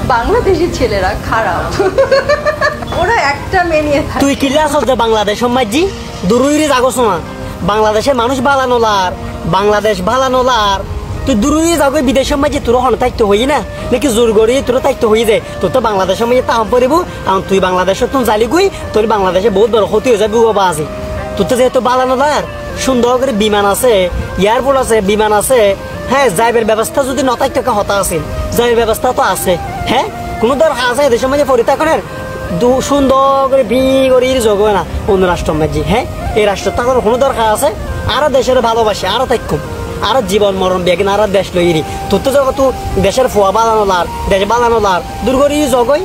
বাংলাদেশি ছেলেরা খারাপ ওরা একটা মেয়ে নিয়ে থাকে তুই কিলা আসল যে বাংলাদেশ সমাজি দূরইরে যাগো শোনা বাংলাদেশের মানুষ বালানোলার বাংলাদেশ বালানোলার তুই দূরই যাগো বিদেশ সমাজি তোর হন থাকতে হই না নাকি জোর গড়ি তোর থাকতে হই যায় তোর তো বাংলাদেশ সমাজি তাহাম পড়িব আর তুই বাংলাদেশে তুই জালি গই তোর বাংলাদেশে বহুত বড় ক্ষতি হয়ে যাবে বাবা আছে তোর তো যেহেতু বালানোলার সুন্দর করে বিমান আছে এয়ারপোর্ট আছে বিমান আছে হ্যাঁ যাইবের ব্যবস্থা যদি নতাই টাকা হতা আছে যাইবের ব্যবস্থা তো আছে হ্যাঁ কোনো দরকার আছে এদের সময় যে পরিত্যাগনের সুন্দর করে ভি করে যোগ হয় না অন্য রাষ্ট্র মাঝি হ্যাঁ এই রাষ্ট্র থাকার কোনো দরকার আছে আরো দেশের ভালোবাসে আরো থাকুম আরো জীবন মরণ বেগিন আরো দেশ লইরি তোর তো যখন দেশের ফোয়া বানানোলার দেশ বানানোলার দুর্গরি জগই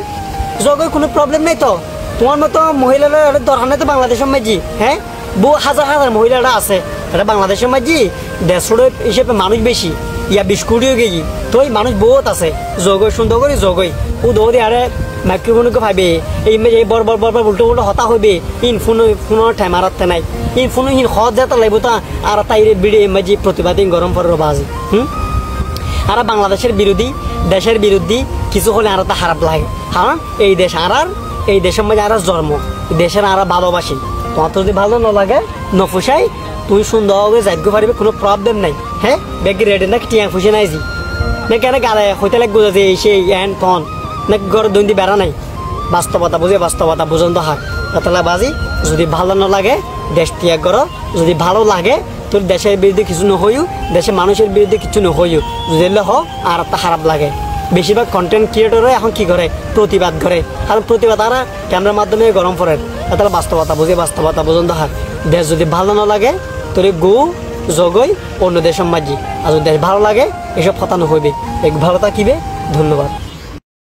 জগই কোনো প্রবলেম নাই তো তোমার মতো মহিলারা দরকার নাই তো বাংলাদেশের মাঝি হ্যাঁ বহু হাজার হাজার মহিলারা আছে এটা বাংলাদেশের মাঝি দেশের হিসেবে মানুষ বেশি ইয়া 20 কোটিও গেছি তো এই মানুষ বহুত আছে জগই সুন্দর করে জগই ও দৌড়ে আরে মাইক্রোফোনকে ভাবে এই বড় বড় বড় উল্টো উল্টো হতা হইবে ইন ফোনের ঠাই মারাতে নাই ইন ফোন ইন হজ যেতে লাগবো তা আর তাই বিড়ে মাঝি প্রতিবাদ গরম পড়ার বাজি আর বাংলাদেশের বিরোধী দেশের বিরোধী কিছু হলে আর তা খারাপ লাগে কারণ এই দেশ আর এই দেশের মাঝে আর জন্ম দেশের আর ভালোবাসি তোমার তো যদি ভালো না লাগে নফুসাই তুই সুন্দর হয়ে যাইতে পারবে কোনো প্রবলেম নাই হ্যাঁ ব্যাগে রেডি না টিয়া ফুসে নাইছি না কেন গালে হইতে লাগবো যে সেই এন ফোন না ঘর দৈন্দি বেড়া নাই বাস্তবতা বুঝে বাস্তবতা বুঝন্ত হাক তাহলে বাজি যদি ভালো না লাগে দেশ ত্যাগ করো যদি ভালো লাগে তোর দেশের বিরুদ্ধে কিছু নহইও দেশের মানুষের বিরুদ্ধে কিছু নহইও যদি হোক আর তা খারাপ লাগে বেশিরভাগ কন্টেন্ট ক্রিয়েটররা এখন কি করে প্রতিবাদ করে কারণ প্রতিবাদ আর ক্যামেরার মাধ্যমে গরম পড়ে তাহলে বাস্তবতা বুঝে বাস্তবতা বুঝন্ত হাক দেশ যদি ভালো না লাগে তোর গু জগই অন্য দেশের মাঝি আর যদি দেশ ভালো লাগে এসব কথা নহইবে এক ভালো থাকিবে ধন্যবাদ।